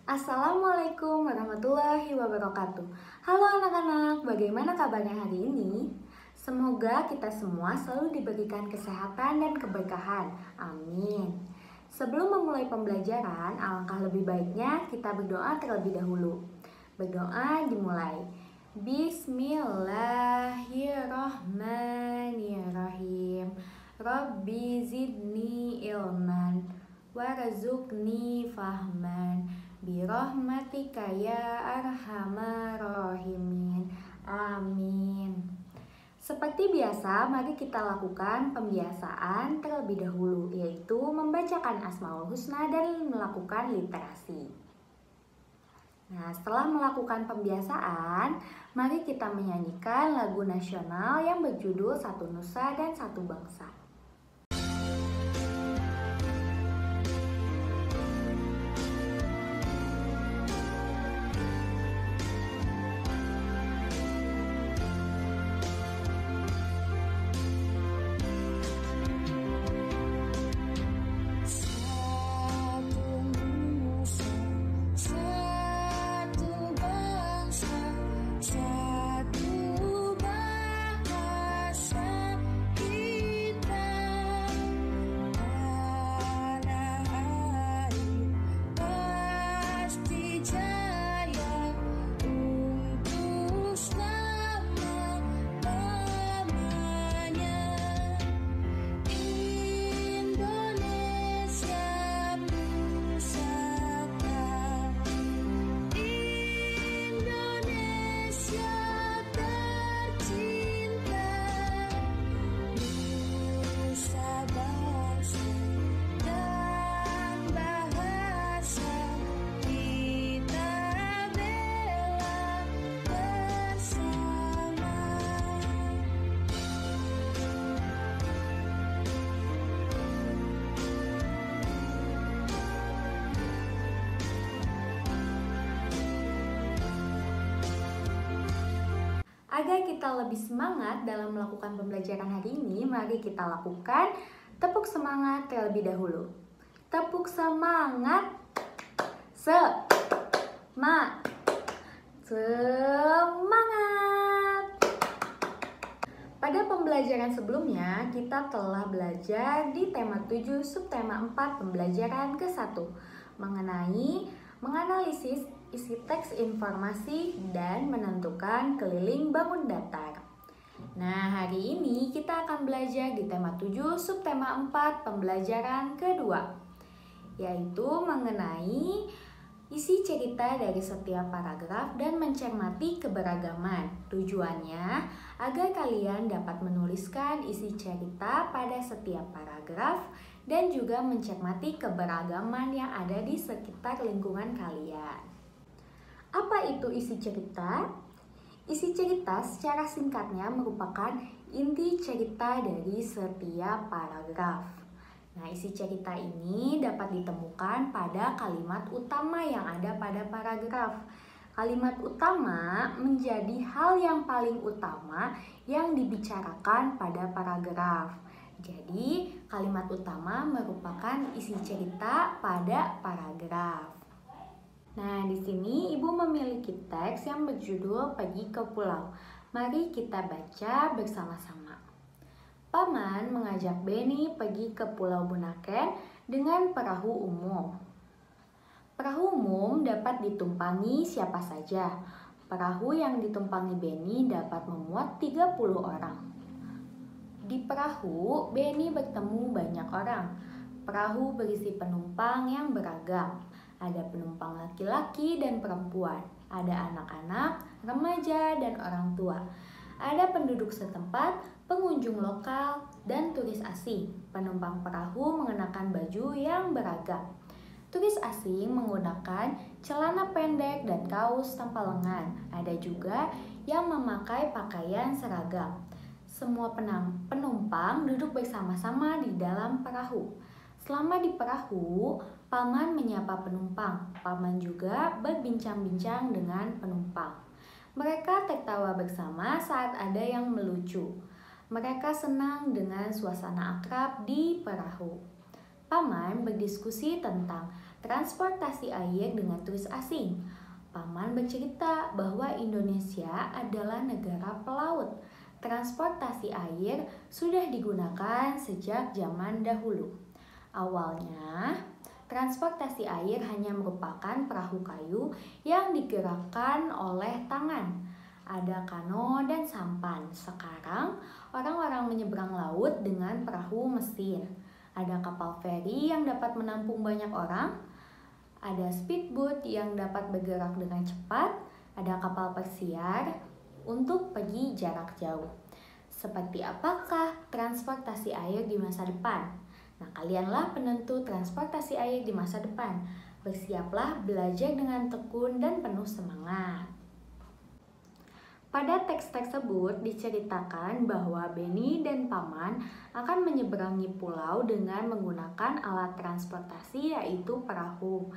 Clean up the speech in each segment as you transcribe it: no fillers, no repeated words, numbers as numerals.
Assalamualaikum warahmatullahi wabarakatuh. Halo anak-anak, bagaimana kabarnya hari ini? Semoga kita semua selalu diberikan kesehatan dan keberkahan. Amin. Sebelum memulai pembelajaran, alangkah lebih baiknya kita berdoa terlebih dahulu. Berdoa dimulai. Bismillahirrahmanirrahim. Rabbi zidni ilman warzuqni fahman birahmatika ya arhamar rahimin. Amin. Seperti biasa, mari kita lakukan pembiasaan terlebih dahulu, yaitu membacakan Asmaul Husna dan melakukan literasi. Nah, setelah melakukan pembiasaan, mari kita menyanyikan lagu nasional yang berjudul Satu Nusa dan Satu Bangsa. Agar kita lebih semangat dalam melakukan pembelajaran hari ini, mari kita lakukan tepuk semangat terlebih dahulu. Tepuk semangat. Semangat. Pada pembelajaran sebelumnya, kita telah belajar di tema 7 subtema 4 pembelajaran ke-1 mengenai menganalisis isi teks informasi dan menentukan keliling bangun datar. Nah, hari ini kita akan belajar di tema 7 subtema 4 pembelajaran kedua, yaitu mengenai isi cerita dari setiap paragraf dan mencermati keberagaman. Tujuannya agar kalian dapat menuliskan isi cerita pada setiap paragraf dan juga mencermati keberagaman yang ada di sekitar lingkungan kalian. Apa itu isi cerita? Isi cerita secara singkatnya merupakan inti cerita dari setiap paragraf. Nah, isi cerita ini dapat ditemukan pada kalimat utama yang ada pada paragraf. Kalimat utama menjadi hal yang paling utama yang dibicarakan pada paragraf. Jadi, kalimat utama merupakan isi cerita pada paragraf. Nah, di sini Ibu memiliki teks yang berjudul Pergi ke Pulau. Mari kita baca bersama-sama. Paman mengajak Beni pergi ke Pulau Bunaken dengan perahu umum. Perahu umum dapat ditumpangi siapa saja. Perahu yang ditumpangi Beni dapat memuat 30 orang. Di perahu, Beni bertemu banyak orang. Perahu berisi penumpang yang beragam. Ada penumpang laki-laki dan perempuan. Ada anak-anak, remaja, dan orang tua. Ada penduduk setempat, pengunjung lokal, dan turis asing. Penumpang perahu mengenakan baju yang beragam. Turis asing menggunakan celana pendek dan kaos tanpa lengan. Ada juga yang memakai pakaian seragam. Semua penumpang duduk bersama-sama di dalam perahu. Selama di perahu, Paman menyapa penumpang. Paman juga berbincang-bincang dengan penumpang. Mereka tertawa bersama saat ada yang melucu. Mereka senang dengan suasana akrab di perahu. Paman berdiskusi tentang transportasi air dengan turis asing. Paman bercerita bahwa Indonesia adalah negara pelaut. Transportasi air sudah digunakan sejak zaman dahulu. Awalnya, transportasi air hanya merupakan perahu kayu yang digerakkan oleh tangan. Ada kano dan sampan. Sekarang, orang-orang menyeberang laut dengan perahu mesin. Ada kapal feri yang dapat menampung banyak orang. Ada speedboat yang dapat bergerak dengan cepat. Ada kapal pesiar untuk pergi jarak jauh. Seperti apakah transportasi air di masa depan? Nah, kalianlah penentu transportasi air di masa depan. Bersiaplah belajar dengan tekun dan penuh semangat. Pada teks tersebut diceritakan bahwa Beni dan Paman akan menyeberangi pulau dengan menggunakan alat transportasi yaitu perahu.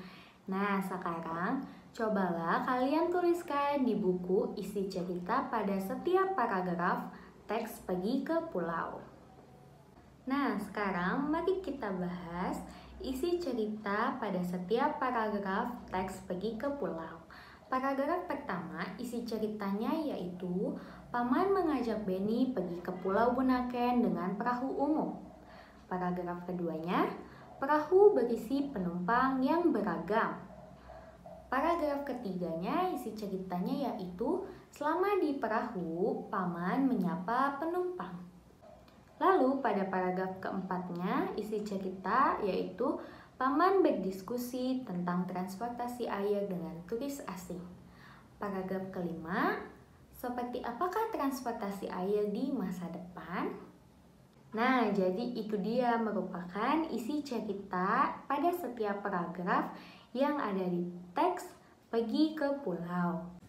Nah, sekarang cobalah kalian tuliskan di buku isi cerita pada setiap paragraf teks pergi ke pulau. Nah, sekarang mari kita bahas isi cerita pada setiap paragraf teks pergi ke pulau. Paragraf pertama, isi ceritanya yaitu Paman mengajak Beni pergi ke Pulau Bunaken dengan perahu umum. Paragraf keduanya, perahu berisi penumpang yang beragam. Paragraf ketiganya, isi ceritanya yaitu selama di perahu, Paman menyapa penumpang. Lalu pada paragraf keempatnya, isi cerita yaitu Paman berdiskusi tentang transportasi air dengan turis asing. Paragraf kelima, seperti apakah transportasi air di masa depan? Nah, jadi itu dia merupakan isi cerita pada setiap paragraf yang ada di teks pergi ke pulau.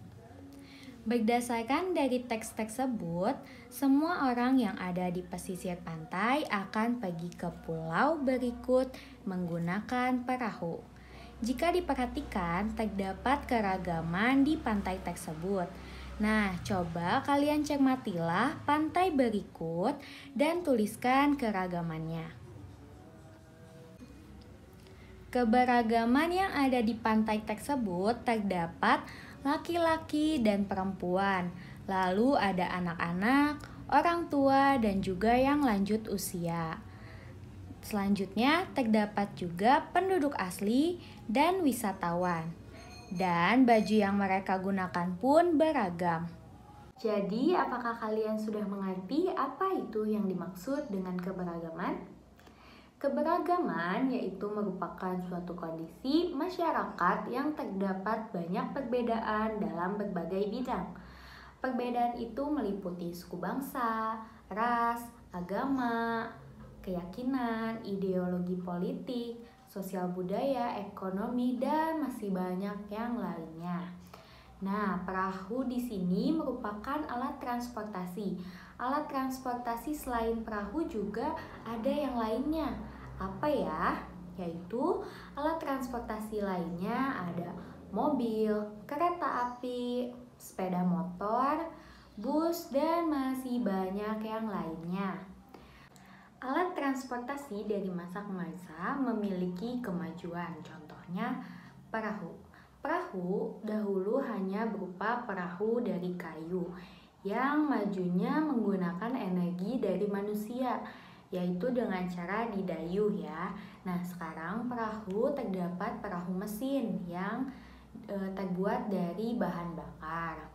Berdasarkan dari teks tersebut, semua orang yang ada di pesisir pantai akan pergi ke pulau berikut menggunakan perahu. Jika diperhatikan, terdapat keragaman di pantai tersebut. Nah, coba kalian cermatilah pantai berikut dan tuliskan keragamannya. Keberagaman yang ada di pantai tersebut terdapat laki-laki dan perempuan, lalu ada anak-anak, orang tua, dan juga yang lanjut usia. Selanjutnya, terdapat juga penduduk asli dan wisatawan. Dan baju yang mereka gunakan pun beragam. Jadi, apakah kalian sudah mengerti apa itu yang dimaksud dengan keberagaman? Keberagaman yaitu merupakan suatu kondisi masyarakat yang terdapat banyak perbedaan dalam berbagai bidang. Perbedaan itu meliputi suku bangsa, ras, agama, keyakinan, ideologi politik, sosial budaya, ekonomi, dan masih banyak yang lainnya. Nah, perahu di sini merupakan alat transportasi. Alat transportasi selain perahu juga ada yang lainnya. Apa ya? Yaitu alat transportasi lainnya ada mobil, kereta api, sepeda motor, bus, dan masih banyak yang lainnya. Alat transportasi dari masa ke masa memiliki kemajuan. Contohnya perahu. Perahu dahulu hanya berupa perahu dari kayu yang majunya menggunakan energi dari manusia, yaitu dengan cara didayuh ya. Nah, sekarang perahu terdapat perahu mesin yang terbuat dari bahan bakar.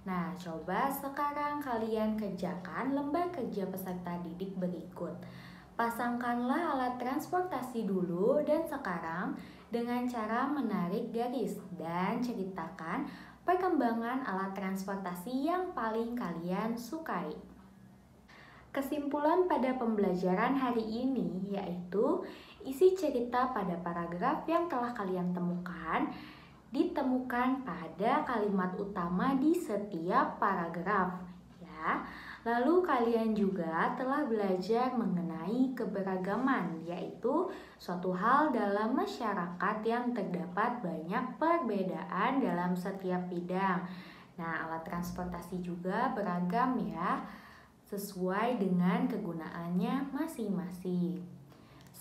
Nah, coba sekarang kalian kerjakan lembar kerja peserta didik berikut. Pasangkanlah alat transportasi dulu dan sekarang dengan cara menarik garis dan ceritakan perkembangan alat transportasi yang paling kalian sukai. Kesimpulan pada pembelajaran hari ini yaitu isi cerita pada paragraf yang telah kalian temukan ditemukan pada kalimat utama di setiap paragraf ya. Lalu kalian juga telah belajar mengenai keberagaman, yaitu suatu hal dalam masyarakat yang terdapat banyak perbedaan dalam setiap bidang. Nah, alat transportasi juga beragam ya, sesuai dengan kegunaannya masing-masing.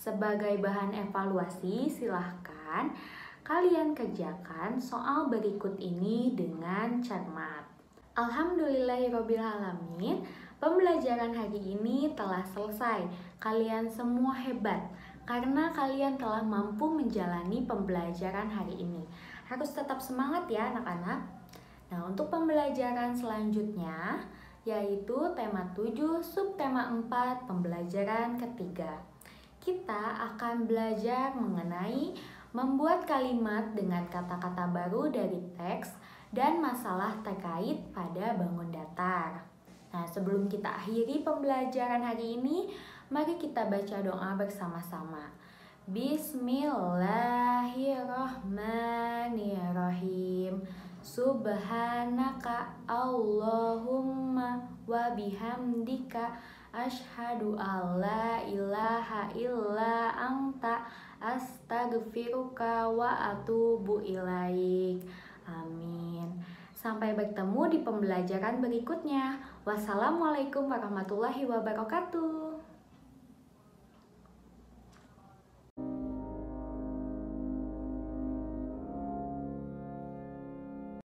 Sebagai bahan evaluasi, silahkan kalian kerjakan soal berikut ini dengan cermat. Alhamdulillahirrabbilalamin, pembelajaran hari ini telah selesai. Kalian semua hebat karena kalian telah mampu menjalani pembelajaran hari ini. Harus tetap semangat ya anak-anak. Nah, untuk pembelajaran selanjutnya yaitu tema 7 subtema 4 pembelajaran ketiga. Kita akan belajar mengenai membuat kalimat dengan kata-kata baru dari teks dan masalah terkait pada bangun datar. Nah, sebelum kita akhiri pembelajaran hari ini, mari kita baca doa bersama-sama. Bismillahirrahmanirrahim. Subhanaka Allahumma wa bihamdika asyhadu alla ilaha illa anta astaghfiruka wa atubu ilaik. Amin. Sampai bertemu di pembelajaran berikutnya. Wassalamualaikum warahmatullahi wabarakatuh.